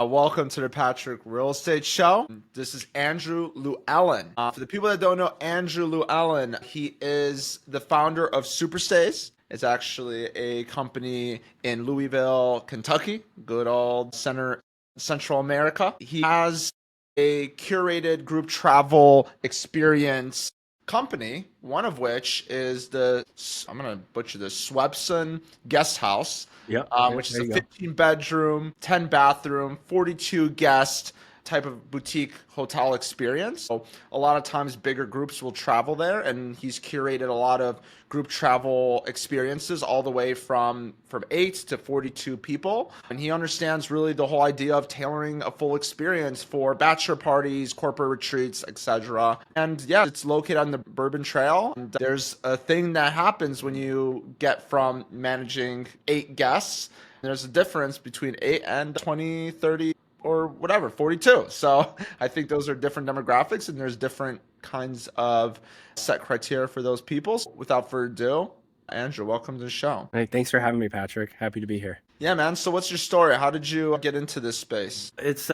Welcome to the Patrick Real Estate Show. This is Andrew Llewellyn. For the people that don't know Andrew Llewellyn, he is the founder of Superstays. It's actually a company in Louisville, Kentucky, good old Central America. He has a curated group travel experience company, one of which is I'm going to butcher this, Swepson Guest House, Yep. which is There a you go. 15 bedroom, 10 bathroom, 42 guest type of boutique hotel experience. So a lot of times bigger groups will travel there, and he's curated a lot of group travel experiences all the way from 8 to 42 people. And he understands really the whole idea of tailoring a full experience for bachelor parties, corporate retreats, etc. And yeah, it's located on the Bourbon Trail. And there's a thing that happens when you get from managing 8 guests. There's a difference between 8 and 20, 30, or whatever, 42. So I think those are different demographics, and there's different kinds of set criteria for those people. So without further ado, Andrew, welcome to the show. Hey, thanks for having me, Patrick. Happy to be here. Yeah, man. So what's your story? How did you get into this space? It's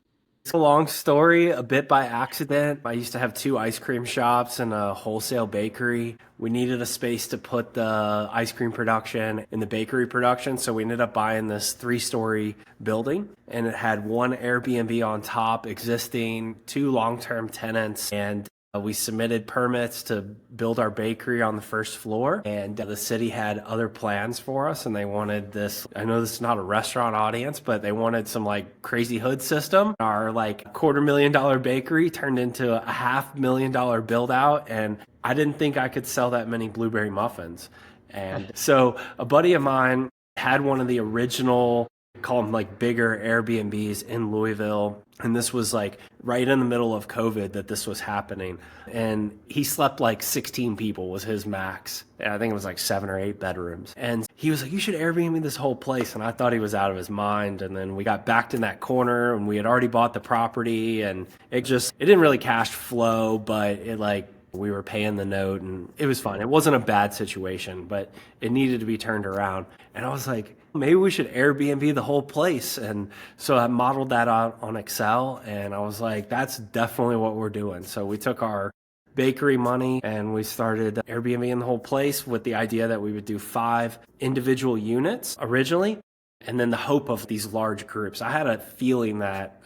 a long story, a bit by accident. I used to have 2 ice cream shops and a wholesale bakery. We needed a space to put the ice cream production and the bakery production, so we ended up buying this 3-story building, and it had 1 Airbnb on top, existing, 2 long-term tenants, and we submitted permits to build our bakery on the first floor, and the city had other plans for us, and they wanted this. I know this is not a restaurant audience, but they wanted some like crazy hood system. Our like $250,000 bakery turned into a $500,000 build out, and I didn't think I could sell that many blueberry muffins. And so a buddy of mine had one of the original, call them like bigger Airbnbs in Louisville. And this was like right in the middle of COVID that this was happening. And he slept like 16 people was his max. And I think it was like 7 or 8 bedrooms. And he was like, you should Airbnb this whole place. And I thought he was out of his mind. And then we got backed in that corner, and we had already bought the property, and it didn't really cash flow, but it like, we were paying the note, and it was fine. It wasn't a bad situation, but it needed to be turned around. And I was like, maybe we should Airbnb the whole place. And so I modeled that out on Excel, and I was like, that's definitely what we're doing. So we took our bakery money and we started Airbnb in the whole place with the idea that we would do 5 individual units originally, and then the hope of these large groups. I had a feeling that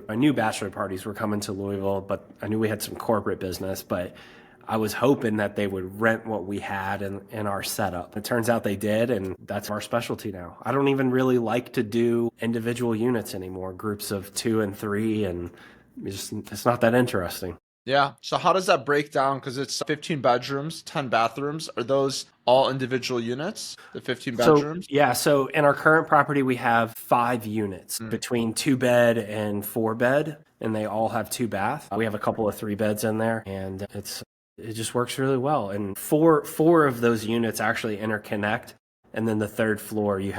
I knew bachelor parties were coming to Louisville, but I knew we had some corporate business, but I was hoping that they would rent what we had in our setup. It turns out they did, and that's our specialty now. I don't even really like to do individual units anymore, groups of 2 and 3, and it's not that interesting. Yeah. So how does that break down? Because it's 15 bedrooms, 10 bathrooms. Are those all individual units, the 15 bedrooms? So in our current property, we have 5 units between 2-bed and 4-bed, and they all have 2 bath. We have a couple of 3 beds in there, and it just works really well. And four of those units actually interconnect, and then the 3rd floor you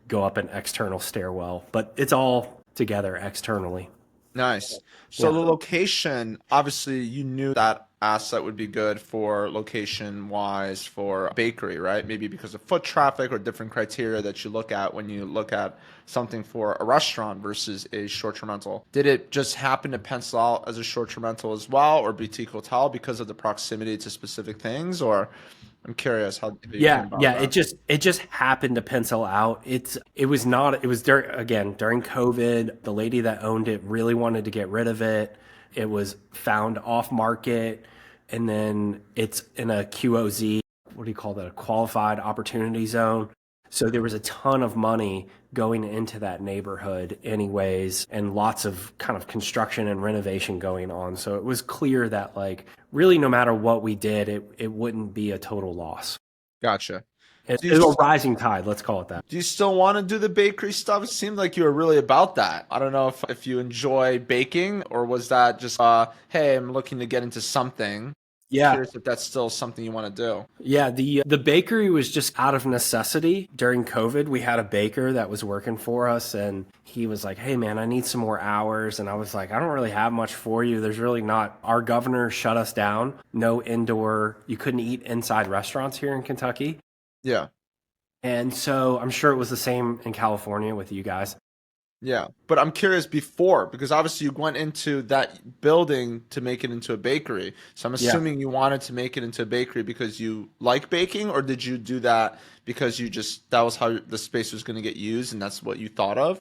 go up an external stairwell, but it's all together externally. Nice. So the location, obviously you knew that asset would be good for location wise for a bakery, right? Maybe because of foot traffic or different criteria that you look at when you look at something for a restaurant versus a short-term rental. Did it just happen to pencil out as a short-term rental as well, or boutique hotel because of the proximity to specific things? Or I'm curious how you came about that. It just happened to pencil out. It was during COVID. The lady that owned it really wanted to get rid of it. It was found off market, and then it's in a QOZ. What do you call that? A qualified opportunity zone. So there was a ton of money going into that neighborhood anyways, and lots of kind of construction and renovation going on. So it was clear that like really no matter what we did, it wouldn't be a total loss. Gotcha. It's a rising tide, let's call it that. Do you still want to do the bakery stuff? It seemed like you were really about that. I don't know if you enjoy baking, or was that just, hey, I'm looking to get into something. Yeah. Curious if that's still something you want to do. Yeah, the bakery was just out of necessity. During COVID, we had a baker that was working for us, and he was like, hey man, I need some more hours. And I was like, I don't really have much for you. There's really not. Our governor shut us down. No indoor, you couldn't eat inside restaurants here in Kentucky. Yeah. And so I'm sure it was the same in California with you guys. Yeah, but I'm curious before, because obviously you went into that building to make it into a bakery. So I'm Yeah. assuming you wanted to make it into a bakery because you like baking, or did you do that because you just that was how the space was going to get used and that's what you thought of?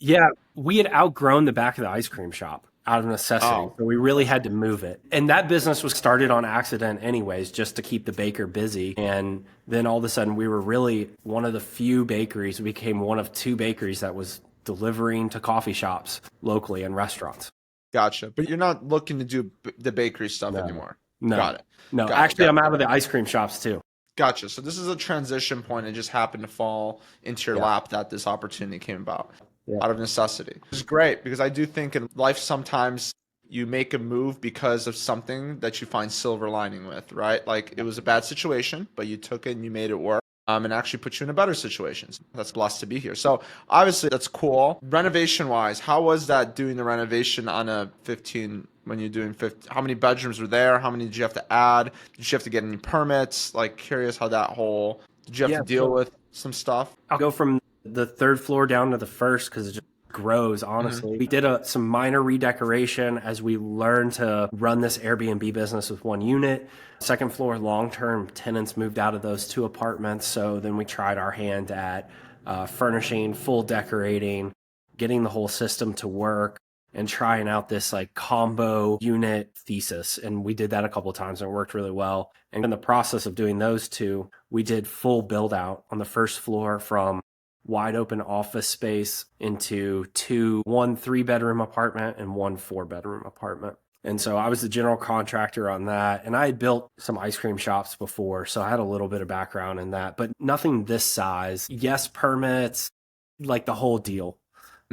Yeah, we had outgrown the back of the ice cream shop out of necessity. Oh, So we really that's had to cool. move it. And that business was started on accident anyways, just to keep the baker busy. And then all of a sudden we were really one of the few bakeries, we became one of two bakeries that was delivering to coffee shops locally and restaurants. Gotcha. But you're not looking to do the bakery stuff No, anymore. no, Got it. no. Got it. Actually, Got I'm it. out of the ice cream shops too. Gotcha. So this is a transition point. It just happened to fall into your Yeah. lap that this opportunity came about Yeah. out of necessity. It's great because I do think in life sometimes you make a move because of something that you find silver lining with, right? Like it was a bad situation, but you took it and you made it work. And actually put you in a better situation. That's blessed to be here. So obviously that's cool. Renovation wise, how was that doing the renovation on a 15 when you're doing 50? How many bedrooms were there? How many did you have to add? Did you have to get any permits? Like curious how that whole did you have to Yeah. deal So with some stuff? I'll go from the third floor down to the first because it just grows, Hmm. honestly. We did some minor redecoration as we learned to run this Airbnb business with one unit. Second floor, long term tenants moved out of those two apartments. So then we tried our hand at furnishing, full decorating, getting the whole system to work. And trying out this like combo unit thesis. And we did that a couple of times and it worked really well. And in the process of doing those two, we did full build out on the first floor from wide open office space into one 3-bedroom apartment and one 4-bedroom apartment. And so I was the general contractor on that. And I had built some ice cream shops before. So I had a little bit of background in that, but nothing this size. Yes, permits, like the whole deal,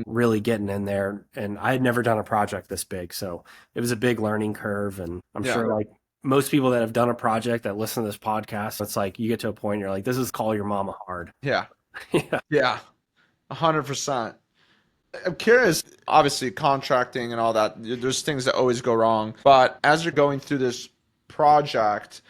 really getting in there. And I had never done a project this big. So it was a big learning curve. And I'm Yeah. sure like most people that have done a project that listen to this podcast, it's like you get to a point you're like, this is call your mama hard. Yeah. Yeah. Yeah. 100%. I'm curious, obviously contracting and all that, there's things that always go wrong. But as you're going through this project,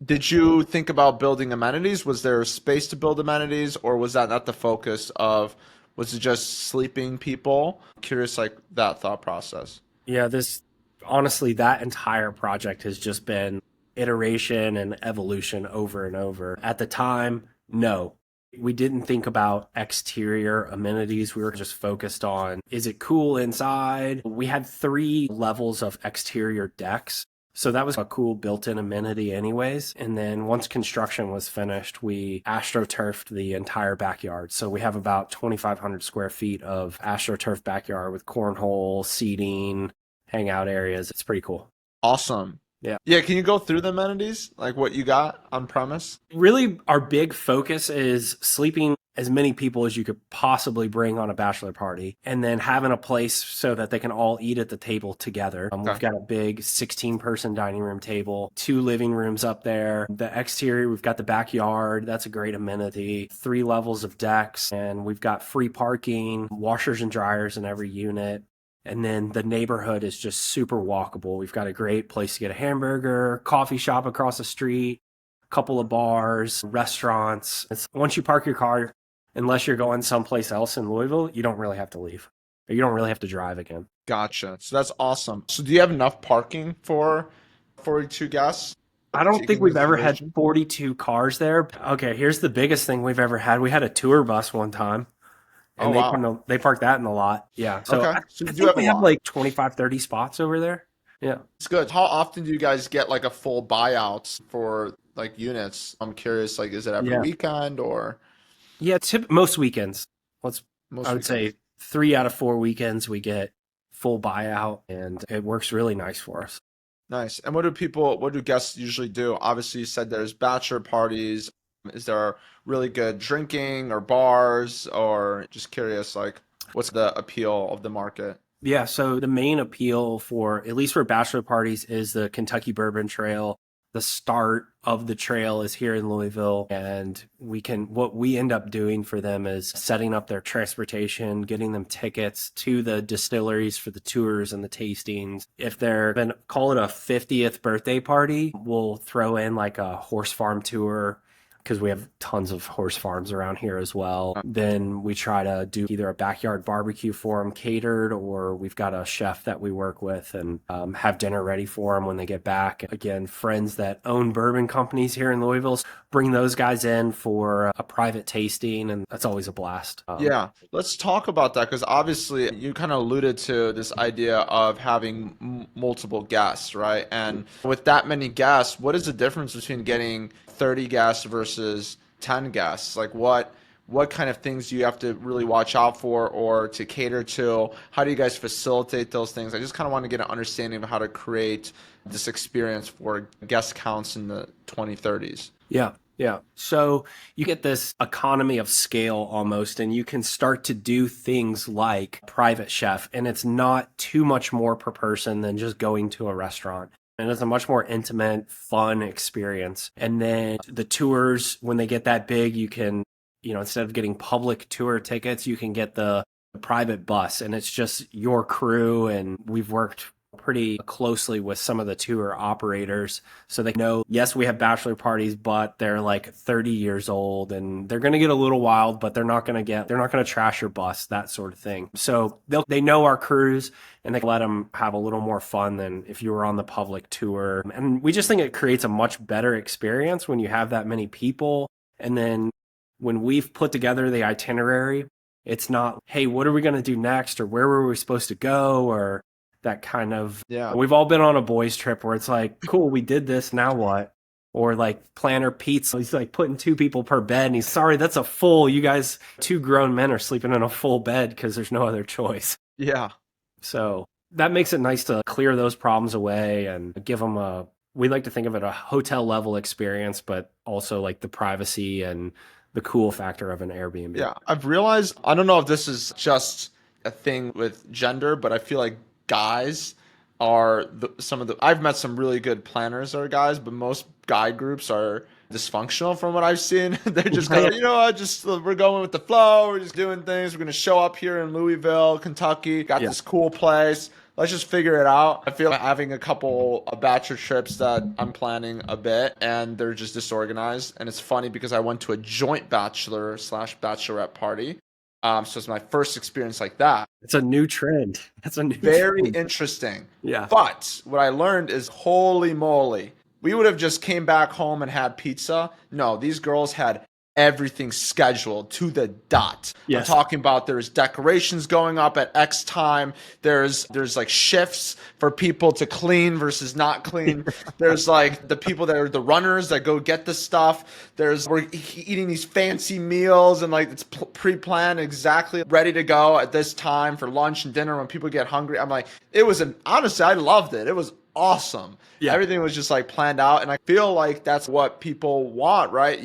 did you think about building amenities? Was there a space to build amenities, or was that not the focus of, was it just sleeping people? Curious, like that thought process. Yeah. This honestly, that entire project has just been iteration and evolution over and over. At the time, no. We didn't think about exterior amenities. We were just focused on is it cool inside? We had 3 levels of exterior decks. So that was a cool built in amenity, anyways. And then once construction was finished, we astroturfed the entire backyard. So we have about 2,500 square feet of astroturf backyard with cornhole, seating, hangout areas. It's pretty cool. Awesome. Yeah. Yeah, can you go through the amenities, like what you got on premise? Really, our big focus is sleeping as many people as you could possibly bring on a bachelor party and then having a place so that they can all eat at the table together. We've Okay. got a big 16-person dining room table, 2 living rooms up there. The exterior, we've got the backyard. That's a great amenity. 3 levels of decks, and we've got free parking, washers and dryers in every unit. And then the neighborhood is just super walkable. We've got a great place to get a hamburger, coffee shop across the street, a couple of bars, restaurants. Once you park your car, unless you're going someplace else in Louisville, you don't really have to leave. You don't really have to drive again. Gotcha. So that's awesome. So do you have enough parking for 42 guests? I So don't you think can use we've the ever had renovation? 42 cars there. Okay, here's the biggest thing we've ever had. We had a tour bus one time. Oh, And wow. they parked that in the lot. Yeah. So Okay. I, So you I do think have a we have lot. like 25, 30 spots over there. Yeah. It's good. How often do you guys get like a full buyouts for like units? I'm curious, like, is it every Yeah. weekend or Yeah. Most weekends. Let's, I most would weekends? say 3 out of 4 weekends we get full buyout and it works really nice for us. Nice. And what do guests usually do? Obviously, you said there's bachelor parties. Is there really good drinking or bars or just curious, like, what's the appeal of the market? Yeah. So the main appeal for, at least for bachelor parties, is the Kentucky Bourbon Trail. The start of the trail is here in Louisville, and what we end up doing for them is setting up their transportation, getting them tickets to the distilleries for the tours and the tastings. If they're going call it a 50th birthday party, we'll throw in like a horse farm tour, because we have tons of horse farms around here as well. Then we try to do either a backyard barbecue for them catered, or we've got a chef that we work with and have dinner ready for them when they get back. Again, friends that own bourbon companies here in Louisville, bring those guys in for a private tasting, and that's always a blast. Yeah, let's talk about that because obviously you kind of alluded to this idea of having multiple guests, right? And with that many guests, what is the difference between getting 30 guests versus 10 guests? Like what kind of things do you have to really watch out for or to cater to? How do you guys facilitate those things? I just kind of want to get an understanding of how to create this experience for guest counts in the 2030s. Yeah. Yeah. So you get this economy of scale almost, and you can start to do things like private chef, and it's not too much more per person than just going to a restaurant. And it's a much more intimate, fun experience. And then the tours, when they get that big, you can, instead of getting public tour tickets, you can get the private bus, and it's just your crew. And we've worked pretty closely with some of the tour operators so they know, yes, we have bachelor parties, but they're like 30 years old and they're going to get a little wild, but they're not going to trash your bus, that sort of thing. So they know our crews, and they let them have a little more fun than if you were on the public tour. And we just think it creates a much better experience when you have that many people. And then when we've put together the itinerary, it's not, hey, what are we going to do next? Or where were we supposed to go? Or that kind of, We've all been on a boys trip where it's like, cool, we did this, now what? Or like Planner Pete's, he's like putting 2 people per bed, and he's sorry, that's a full, you guys, 2 grown men are sleeping in a full bed because there's no other choice. Yeah. So that makes it nice to clear those problems away and give them we like to think of it a hotel level experience, but also like the privacy and the cool factor of an Airbnb. Yeah. I've realized, I don't know if this is just a thing with gender, but I feel like guys are I've met some really good planners that are guys, but most guy groups are dysfunctional from what I've seen. They're just kind of, we're going with the flow. We're just doing things. We're going to show up here in Louisville, Kentucky, got this cool place. Let's just figure it out. I feel like having a couple of bachelor trips that I'm planning a bit, and they're just disorganized. And it's funny because I went to a joint bachelor/bachelorette party. So it's my first experience like that. It's a new trend. Very interesting. Yeah. But what I learned is, holy moly, we would have just came back home and had pizza. No, these girls had everything scheduled to the dot. Yes. I'm talking about there's decorations going up at X time. There's like shifts for people to clean versus not clean. There's like the people that are the runners that go get the stuff. We're eating these fancy meals, and like it's pre-planned, exactly ready to go at this time for lunch and dinner when people get hungry. I'm like, honestly, I loved it. It was awesome. Yeah. Everything was just like planned out, and I feel like that's what people want, right?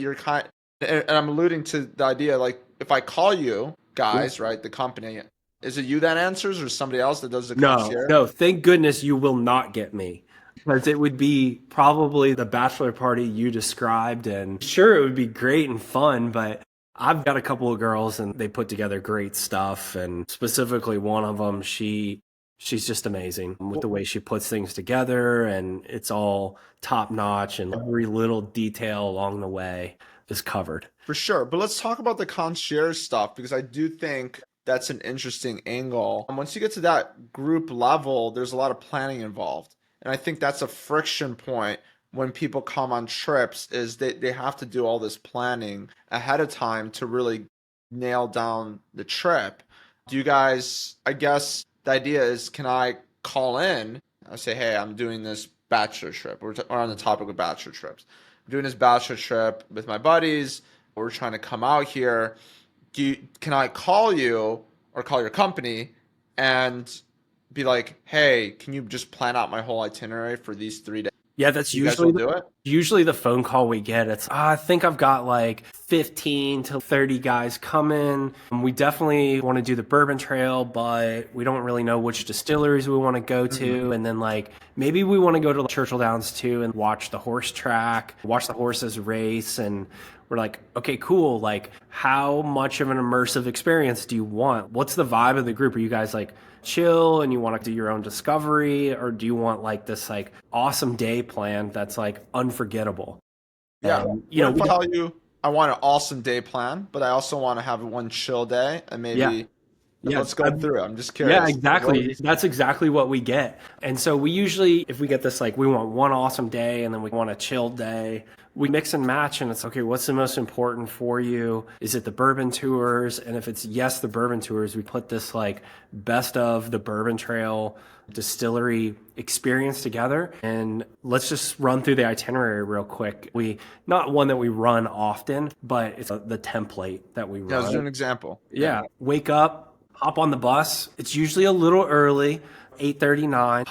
And I'm alluding to the idea, like, if I call you guys, right, the company, is it you that answers or somebody else that does the concierge? No, thank goodness you will not get me. Because it would be probably the bachelor party you described, and sure, it would be great and fun, but I've got a couple of girls and they put together great stuff, and specifically one of them, she's just amazing with the way she puts things together, and it's all top notch, and every little detail along the way is covered. For sure. But let's talk about the concierge stuff, because I do think that's an interesting angle. And once you get to that group level, there's a lot of planning involved. And I think that's a friction point when people come on trips, is they have to do all this planning ahead of time to really nail down the trip. Do you guys, I guess the idea is, can I call in? I say, hey, I'm doing this bachelor trip. We're on the topic of bachelor trips. I'm doing this bachelor trip with my buddies. We're trying to come out here. Can I call you or call your company and be like, hey, can you just plan out my whole itinerary for these 3 days? Yeah, that's usually the phone call we get. It's, I think I've got like 15 to 30 guys coming. We definitely want to do the Bourbon Trail, but we don't really know which distilleries we want to go to. Mm-hmm. And then like, maybe we want to go to Churchill Downs too and watch the horse track, watch the horses race. And we're like, okay, cool. Like, how much of an immersive experience do you want? What's the vibe of the group? Are you guys like chill and you want to do your own discovery, or do you want like this like awesome day plan that's like unforgettable? Yeah. If I tell you, I want an awesome day plan, but I also want to have one chill day and Yeah. maybe Yeah. let's go through it. I'm just Yeah, curious. exactly. That's exactly what we get. And so we usually, if we get this, like we want one awesome day and then we want a chill day, we mix and match and it's okay, what's the most important for you? Is it the bourbon tours? And if it's yes, the bourbon tours, we put this like best of the Bourbon Trail distillery experience together. And let's just run through the itinerary real quick. Not one that we run often, but it's the template that we Yeah, let's do run. an example. Yeah. Wake up, hop on the bus. It's usually a little early, 8:39.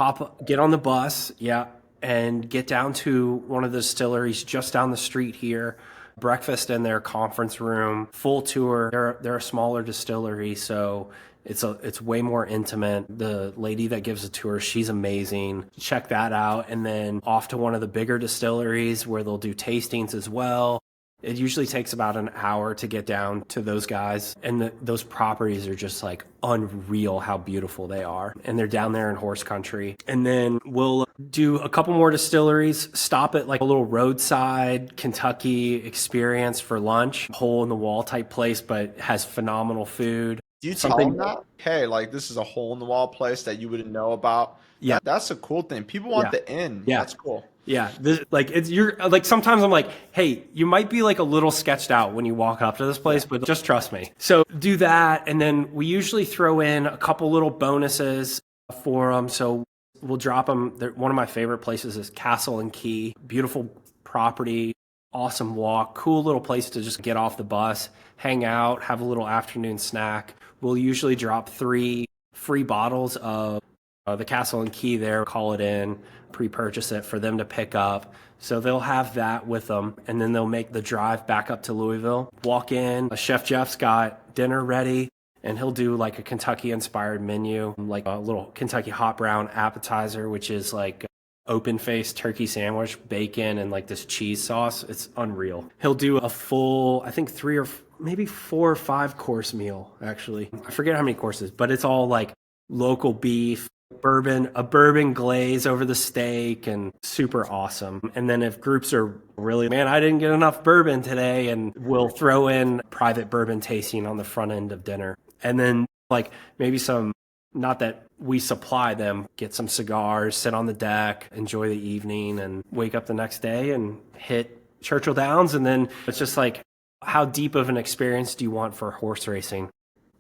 Get on the bus, yeah, and get down to one of the distilleries just down the street here. Breakfast in their conference room, full tour. They're a smaller distillery, so it's way more intimate. The lady that gives the tour, she's amazing. Check that out, and then off to one of the bigger distilleries where they'll do tastings as well. It usually takes about an hour to get down to those guys. And those properties are just like unreal how beautiful they are. And they're down there in horse country. And then we'll do a couple more distilleries, stop at like a little roadside Kentucky experience for lunch, hole in the wall type place, but has phenomenal food. Do you tell them that? Hey, like this is a hole in the wall place that you wouldn't know about. Yeah. That's a cool thing. People want Yeah. the in. Yeah. That's cool. Yeah, you're like sometimes I'm like, hey, you might be like a little sketched out when you walk up to this place, but just trust me. So do that, and then we usually throw in a couple little bonuses for them. So we'll drop them. One of my favorite places is Castle and Key, beautiful property, awesome walk, cool little place to just get off the bus, hang out, have a little afternoon snack. We'll usually drop 3 free bottles of the Castle and Key there, call it in, pre-purchase it for them to pick up. So they'll have that with them, and then they'll make the drive back up to Louisville. Walk in, Chef Jeff's got dinner ready, and he'll do like a Kentucky-inspired menu, like a little Kentucky hot brown appetizer, which is like open-faced turkey sandwich, bacon, and like this cheese sauce. It's unreal. He'll do a full, I think 3 or maybe 4 or 5 course meal, actually. I forget how many courses, but it's all like local beef, a bourbon glaze over the steak, and super awesome. And then if groups are really, man, I didn't get enough bourbon today, and we'll throw in private bourbon tasting on the front end of dinner. And then like maybe not that we supply them, get some cigars, sit on the deck, enjoy the evening, and wake up the next day and hit Churchill Downs. And then it's just like, how deep of an experience do you want for horse racing?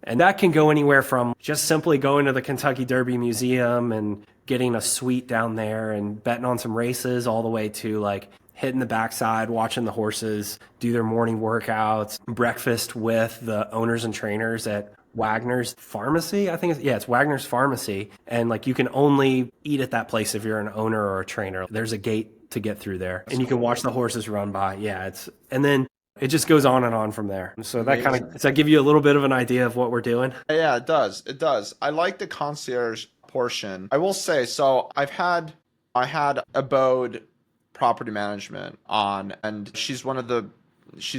And that can go anywhere from just simply going to the Kentucky Derby Museum and getting a suite down there and betting on some races, all the way to like hitting the backside, watching the horses do their morning workouts, breakfast with the owners and trainers at Wagner's Pharmacy. I think it's Wagner's Pharmacy. And like you can only eat at that place if you're an owner or a trainer. There's a gate to get through there, and you can watch the horses run by. Yeah, and then it just goes on and on from there. So does that give you a little bit of an idea of what we're doing? Yeah, it does. It does. I like the concierge portion. I will say, so I had Abode Property Management on, and she's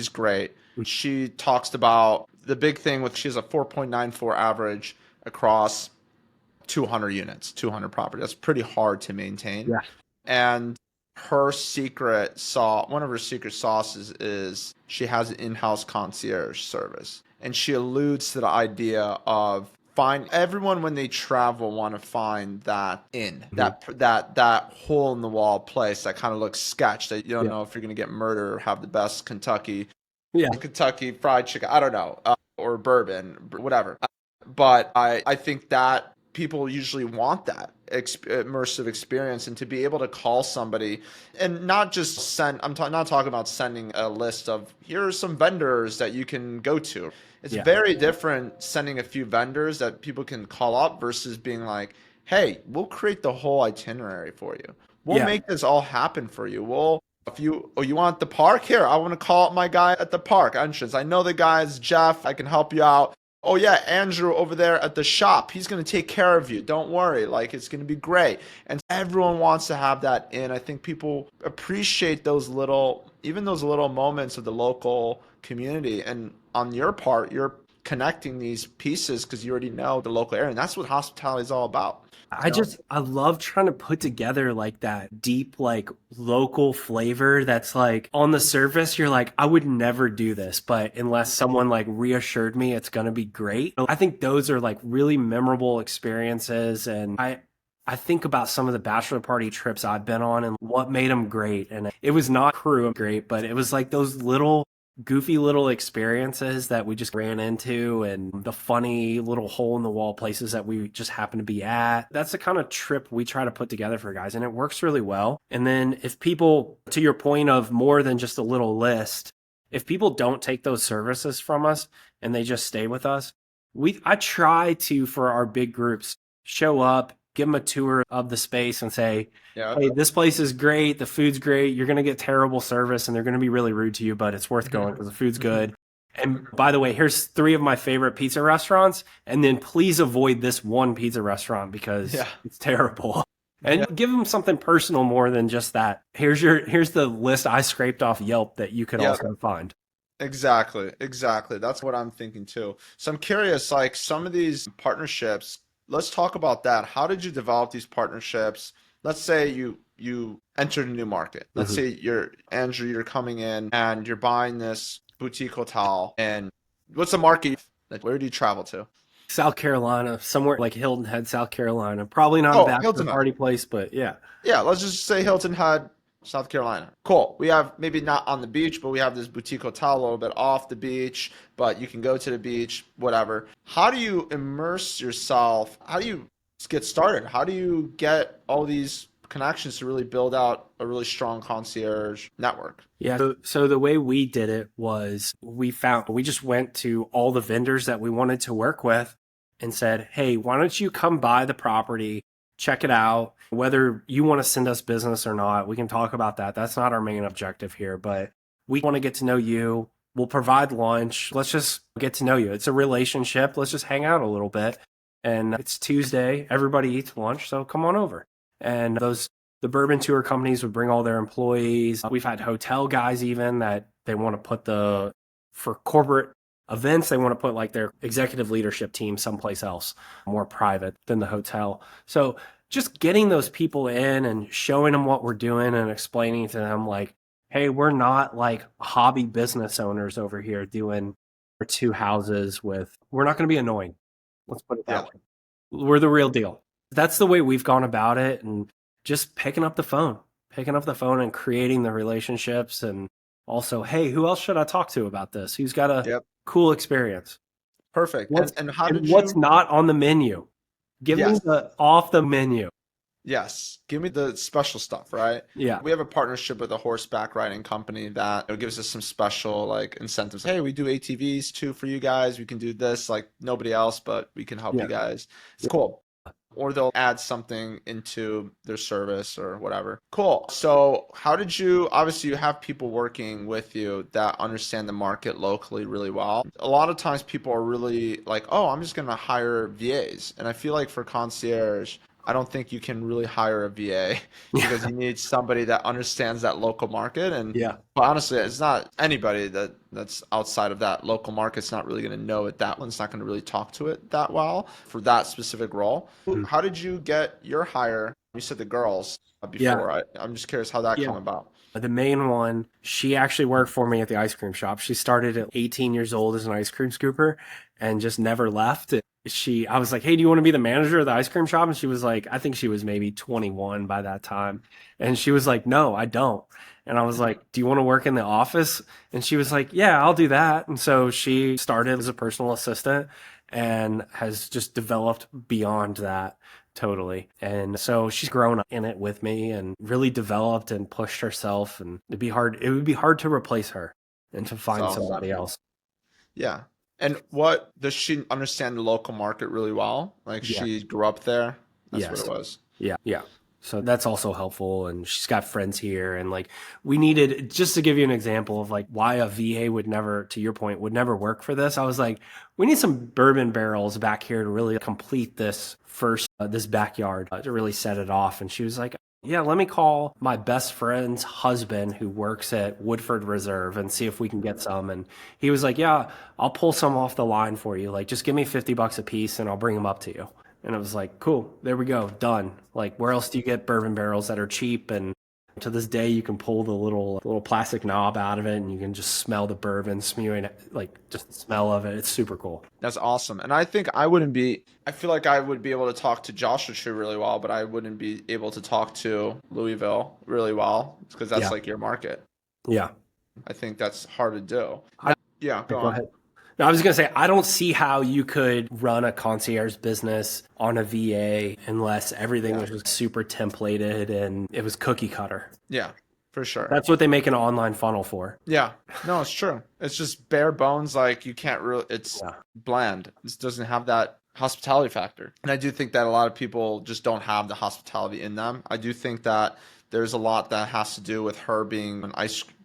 great. She talks about the big thing she has a 4.94 average across 200 units, 200 property. That's pretty hard to maintain. Yeah. And one of her secret sauces is she has an in-house concierge service, and she alludes to the idea of everyone when they travel want to find that that hole in the wall place that kind of looks sketch, that you don't know if you're going to get murdered or have the best Kentucky fried chicken, I don't know, or bourbon, whatever. But I think that people usually want that immersive experience, and to be able to call somebody and not just not talking about sending a list of here are some vendors that you can go to. It's very different sending a few vendors that people can call up versus being like, hey, we'll create the whole itinerary for you. We'll make this all happen for you. If you want the park, here, I want to call up my guy at the park entrance. I know the guy's Jeff. I can help you out. Oh yeah, Andrew over there at the shop, he's going to take care of you. Don't worry. Like, it's going to be great. And everyone wants to have that in. I think people appreciate those little moments of the local community. And on your part, you're connecting these pieces because you already know the local area. And that's what hospitality is all about. I love trying to put together like that deep, like local flavor that's like on the surface, you're like, I would never do this, but unless someone like reassured me it's going to be great. I think those are like really memorable experiences. And I think about some of the bachelor party trips I've been on and what made them great. And it was not crew great, but it was like those little goofy little experiences that we just ran into and the funny little hole in the wall places that we just happen to be at. That's the kind of trip we try to put together for guys, and it works really well. And then if people, to your point of more than just a little list, if people don't take those services from us and they just stay with us, I try to, for our big groups, show up, give them a tour of the space and say, hey, this place is great. The food's great. You're going to get terrible service and they're going to be really rude to you, but it's worth going because the food's good. And by the way, here's 3 of my favorite pizza restaurants. And then please avoid this one pizza restaurant because it's terrible. And give them something personal more than just that. Here's the list I scraped off Yelp that you could also find. Exactly. That's what I'm thinking too. So I'm curious, like some of these partnerships, let's talk about that. How did you develop these partnerships? Let's say you entered a new market. Let's say Andrew, you're coming in and you're buying this boutique hotel. And what's the market? Like, where do you travel to? South Carolina, somewhere like Hilton Head, South Carolina. Probably not a bachelor party place, but yeah. Yeah, let's just say Hilton Head, South Carolina. Cool. We have maybe not on the beach, but we have this boutique hotel a little bit off the beach, but you can go to the beach, whatever. How do you immerse yourself? How do you get started? How do you get all these connections to really build out a really strong concierge network? Yeah. So the way we did it was we just went to all the vendors that we wanted to work with and said, hey, why don't you come by the property? Check it out. Whether you want to send us business or not, we can talk about that. That's not our main objective here, but we want to get to know you. We'll provide lunch. Let's just get to know you. It's a relationship. Let's just hang out a little bit. And it's Tuesday. Everybody eats lunch, so come on over. And the bourbon tour companies would bring all their employees. We've had hotel guys even that they want to put for corporate events, they want to put like their executive leadership team someplace else, more private than the hotel. So just getting those people in and showing them what we're doing and explaining to them like, hey, we're not like hobby business owners over here doing 2 houses we're not going to be annoying. Let's put it that way. We're the real deal. That's the way we've gone about it, and just picking up the phone and creating the relationships. And also, hey, who else should I talk to about this? Who's got a cool experience? Perfect. What's not on the menu? Give me the off the menu. Yes. Give me the special stuff, right? Yeah. We have a partnership with a horseback riding company that gives us some special like incentives. Hey, we do ATVs too for you guys. We can do this like nobody else, but we can help you guys. It's cool. Or they'll add something into their service or whatever. Cool. So obviously you have people working with you that understand the market locally really well. A lot of times people are really like, oh, I'm just going to hire VAs. And I feel like for concierge, I don't think you can really hire a VA because you need somebody that understands that local market. And but honestly, it's not anybody that's outside of that local market's not really going to know it that well. It's not going to really talk to it that well for that specific role. How did you get your hire? You said the girls before. I'm just curious how that came about. The main one, she actually worked for me at the ice cream shop. She started at 18 years old as an ice cream scooper and just never left. I was like, hey, do you want to be the manager of the ice cream shop? And she was like, I think she was maybe 21 by that time. And she was like, no, I don't. And I was like, do you want to work in the office? And she was like, yeah, I'll do that. And so she started as a personal assistant and has just developed beyond that totally. And so she's grown up in it with me and really developed and pushed herself. And it would be hard to replace her and to find somebody else. Yeah. And does she understand the local market really well? Like she grew up there? That's what it was. Yeah. Yeah. So that's also helpful. And she's got friends here. And like we needed, just to give you an example of like why a VA would never, to your point, would never work for this. I was like, we need some bourbon barrels back here to really complete this this backyard to really set it off. And she was like, yeah, let me call my best friend's husband who works at Woodford Reserve and see if we can get some. And he was like, yeah, I'll pull some off the line for you. Like, just give me $50 a piece and I'll bring them up to you. And I was like, cool, there we go, done. Like, where else do you get bourbon barrels that are cheap? And to this day, you can pull the little plastic knob out of it and you can just smell the bourbon spewing, like just the smell of it. It's super cool. That's awesome. And I think I feel like I would be able to talk to Joshua Tree really well, but I wouldn't be able to talk to Louisville really well because that's Yeah. like your market. Yeah. I think that's hard to do. I, Yeah, go Go on. ahead. No, I was going to say, I don't see how you could run a concierge business on a VA unless everything Yeah. was super templated and it was cookie cutter. Yeah, for sure. That's what they make an online funnel for. Yeah, no, it's true. It's just bare bones. Like you can't really, it's Yeah. bland. It doesn't have that hospitality factor. And I do think that a lot of people just don't have the hospitality in them. I do think that there's a lot that has to do with her being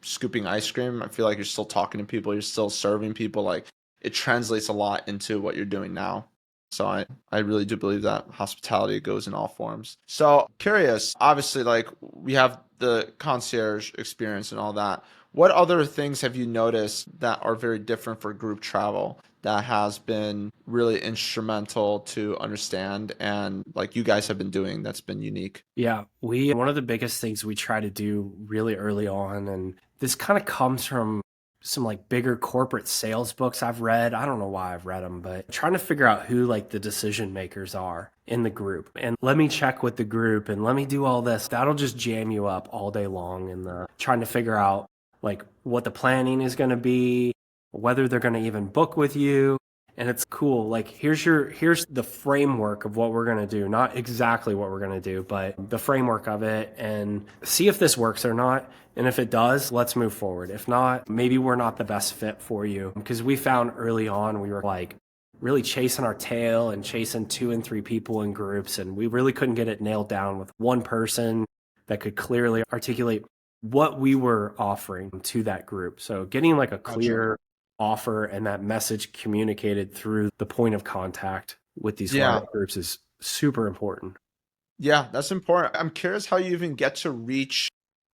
scooping ice cream. I feel like you're still talking to people, you're still serving people. Like it translates a lot into what you're doing now. So I really do believe that hospitality goes in all forms. So curious, obviously, like we have the concierge experience and all that. What other things have you noticed that are very different for group travel that has been really instrumental to understand and like you guys have been doing that's been unique? Yeah. One of the biggest things we try to do really early on, and this kind of comes from some like bigger corporate sales books I've read. I don't know why I've read them, but trying to figure out who like the decision makers are in the group. And let me check with the group and let me do all this. That'll just jam you up all day long in the trying to figure out like what the planning is going to be, whether they're going to even book with you. And it's cool. Like here's the framework of what we're going to do. Not exactly what we're going to do, but the framework of it, and see if this works or not. And if it does, let's move forward. If not, maybe we're not the best fit for you. Because we found early on we were like really chasing our tail and chasing 2 and 3 people in groups, and we really couldn't get it nailed down with one person that could clearly articulate what we were offering to that group. So getting like a clear offer and that message communicated through the point of contact with these client groups is super important. Yeah, that's important. I'm curious how you even get to reach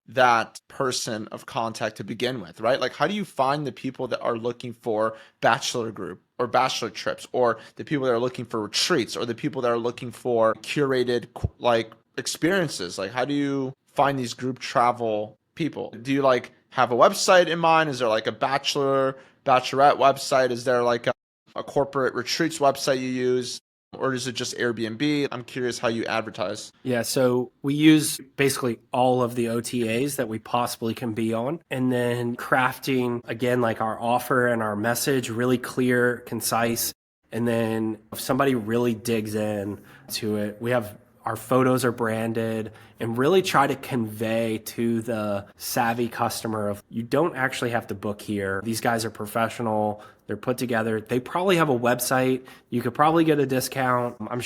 that person of contact to begin with, right? Like, how do you find the people that are looking for bachelor group or bachelor trips, or the people that are looking for retreats, or the people that are looking for curated like experiences? Like, how do you find these group travel people? Do you like have a website in mind? Is there like a bachelorette website? Is there like a corporate retreats website you use? Or is it just Airbnb? I'm curious how you advertise. Yeah, so we use basically all of the OTAs that we possibly can be on, and then crafting, again, like our offer and our message really clear, concise. And then if somebody really digs in to it, we have our photos are branded and really try to convey to the savvy customer of you don't actually have to book here. These guys are professional. They're put together. They probably have a website. You could probably get a discount. I'm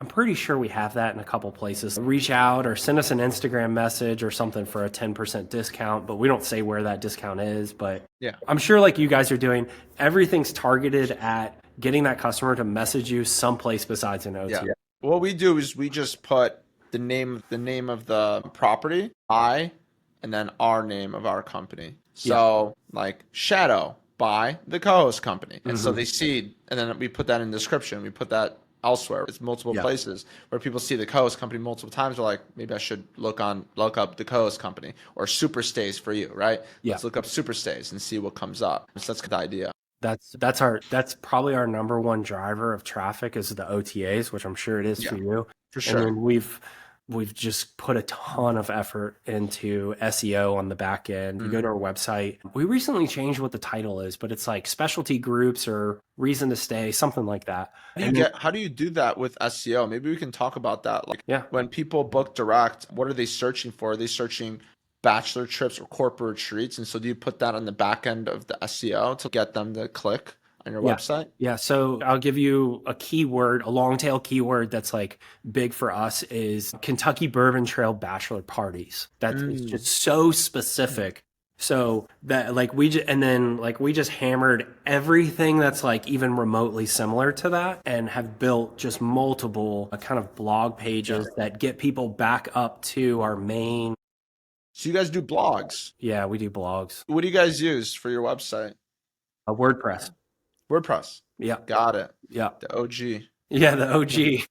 pretty sure we have that in a couple places. Reach out or send us an Instagram message or something for a 10% discount, but we don't say where that discount is. But yeah, I'm sure like you guys are doing, everything's targeted at getting that customer to message you someplace besides an OTA. Yeah. What we do is we just put the name of the property, and then our name of our company. So like Shadow by the co-host company. And so they see, and then we put that in the description. We put that elsewhere. It's multiple places where people see the co-host company multiple times. They're like, maybe I should look up the co-host company, or Super Stays for you, right? Yeah. Let's look up Super Stays and see what comes up. So that's the idea. That's probably our number one driver of traffic is the OTAs, which I'm sure it is for you. For sure. And then we've just put a ton of effort into SEO on the back end. You go to our website. We recently changed what the title is, but it's like specialty groups or reason to stay, something like that. How do you do that with SEO? Maybe we can talk about that. Like when people book direct, what are they searching for? Are they searching bachelor trips or corporate retreats? And so do you put that on the back end of the SEO to get them to click on your website? Yeah. So I'll give you a keyword, a long tail keyword that's like big for us is Kentucky Bourbon Trail bachelor parties. That's it's just so specific So that like and then like we just hammered everything that's like even remotely similar to that and have built just multiple kind of blog pages that get people back up to our main. So you guys do blogs. Yeah, we do blogs. What do you guys use for your website? WordPress. WordPress. Yeah. Got it. Yeah. The OG. Yeah, the OG.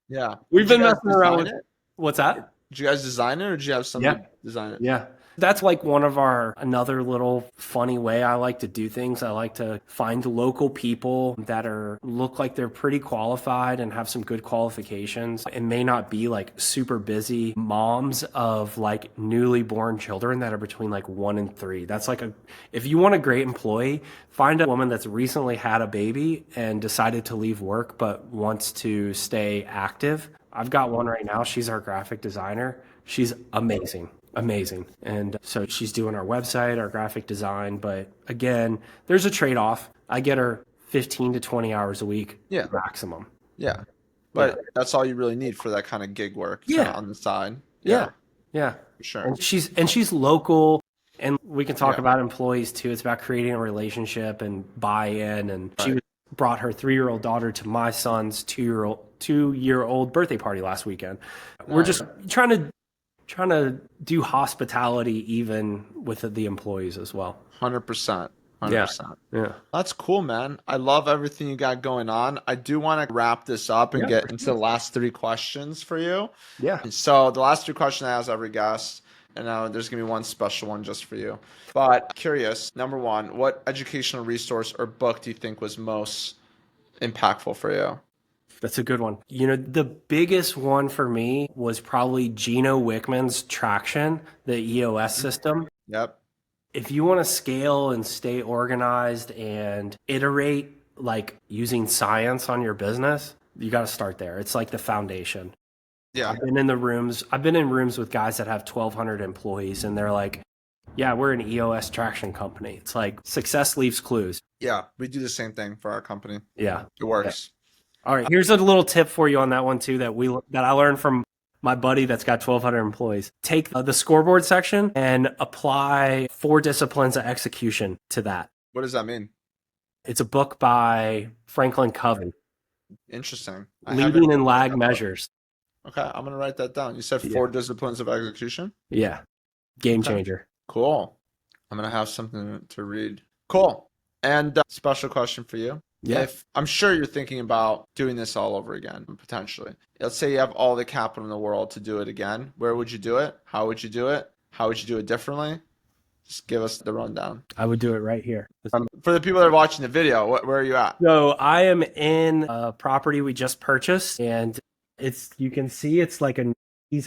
Yeah. We've Did been you guys messing around with design it? what's that? Did you guys design it, or did you have somebody design it? Yeah. That's like another little funny way I like to do things. I like to find local people that look like they're pretty qualified and have some good qualifications. It may not be like super busy moms of like newly born children that are between like 1 and 3. That's like if you want a great employee, find a woman that's recently had a baby and decided to leave work but wants to stay active. I've got one right now. She's our graphic designer. She's amazing. And so she's doing our website, our graphic design. But again, there's a trade-off. I get her 15 to 20 hours a week maximum. Yeah. But that's all you really need for that kind of gig work on the side. Yeah. For sure. And she's local. And we can talk about employees too. It's about creating a relationship and buy-in. And she brought her 3-year-old daughter to my son's 2-year-old birthday party last weekend. Nice. We're just trying to do hospitality even with the employees as well. 100%. 100%. Yeah. That's cool, man. I love everything you got going on. I do want to wrap this up and get into the last 3 questions for you. Yeah. And so the last 3 questions I ask every guest, and there's going to be one special one just for you. But curious, number 1, what educational resource or book do you think was most impactful for you? That's a good one. The biggest one for me was probably Gino Wickman's Traction, the EOS system. Yep. If you want to scale and stay organized and iterate like using science on your business, you got to start there. It's like the foundation. Yeah. I've been in rooms with guys that have 1,200 employees and they're like, yeah, we're an EOS traction company. It's like success leaves clues. Yeah. We do the same thing for our company. Yeah. It works. Yeah. All right. Here's a little tip for you on that one too that I learned from my buddy that's got 1,200 employees. Take the scoreboard section and apply 4 disciplines of execution to that. What does that mean? It's a book by Franklin Covey. Interesting. Leading and lag measures. Okay, I'm going to write that down. You said 4 disciplines of execution? Yeah. Game changer. Cool. I'm going to have something to read. Cool. And special question for you. Yeah. If I'm sure you're thinking about doing this all over again, potentially. Let's say you have all the capital in the world to do it again. Where would you do it? How would you do it? How would you do it differently? Just give us the rundown. I would do it right here. For the people that are watching the video, where are you at? So I am in a property we just purchased, and you can see it's like a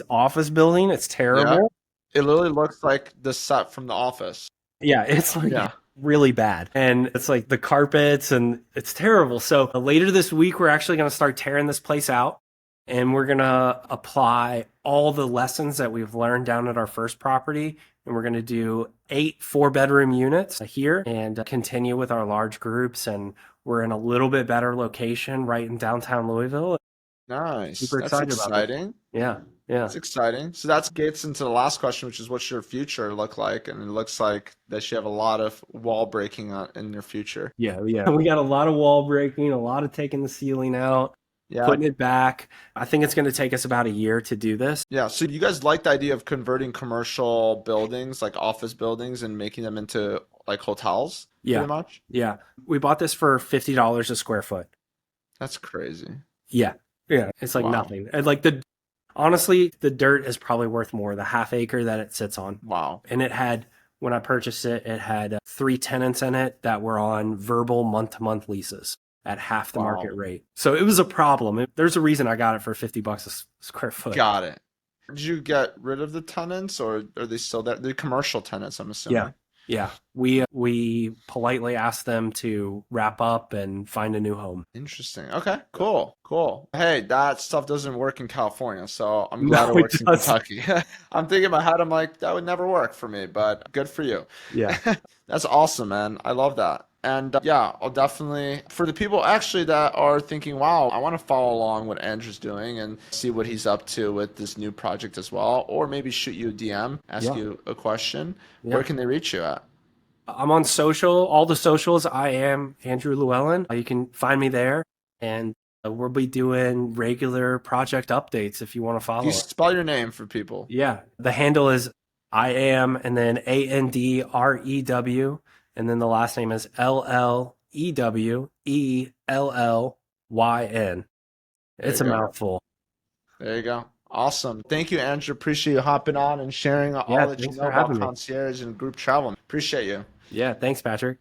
office building. It's terrible. Yeah. It literally looks like the set from The Office. Yeah, it's like really bad. And it's like the carpets and it's terrible. So later this week, we're actually going to start tearing this place out and we're going to apply all the lessons that we've learned down at our first property. And we're going to do 8 4-bedroom units here and continue with our large groups. And we're in a little bit better location right in downtown Louisville. Nice. Super excited about it. Yeah. Yeah. It's exciting. So that gets into the last question, which is what's your future look like? And it looks like that you have a lot of wall breaking in your future. Yeah. Yeah. We got a lot of wall breaking, a lot of taking the ceiling out, putting it back. I think it's going to take us about a year to do this. Yeah. So you guys like the idea of converting commercial buildings, like office buildings, and making them into like hotels? Yeah. Pretty much? Yeah. We bought this for $50 a square foot. That's crazy. Yeah. Yeah. It's like nothing. And like honestly, the dirt is probably worth more, the half acre that it sits on. Wow. And when I purchased it, it had 3 tenants in it that were on verbal month-to-month leases at half the market rate. So it was a problem. There's a reason I got it for $50 a square foot. Got it. Did you get rid of the tenants or are they still there? They're commercial tenants, I'm assuming. Yeah. Yeah. We politely asked them to wrap up and find a new home. Interesting. Okay, cool. Hey, that stuff doesn't work in California, so I'm glad it works in Kentucky. I'm thinking in my head, that would never work for me, but good for you. Yeah. That's awesome, man. I love that. And yeah, I'll definitely, for the people actually that are thinking, wow, I want to follow along what Andrew's doing and see what he's up to with this new project as well, or maybe shoot you a DM, ask Yeah. you a question, where Yeah. can they reach you at? I'm on social, all the socials. I am Andrew Llewellyn. You can find me there, and we'll be doing regular project updates if you want to Can you follow us. spell your name for people? Yeah, the handle is I am, and then Andrew, and then the last name is Llewellyn. There It's you a go. mouthful. There you go. Awesome. Thank you, Andrew. Appreciate you hopping on and sharing Yeah, all that you thanks know for about having me. concierge and group travel. Appreciate you. Yeah, thanks, Patrick.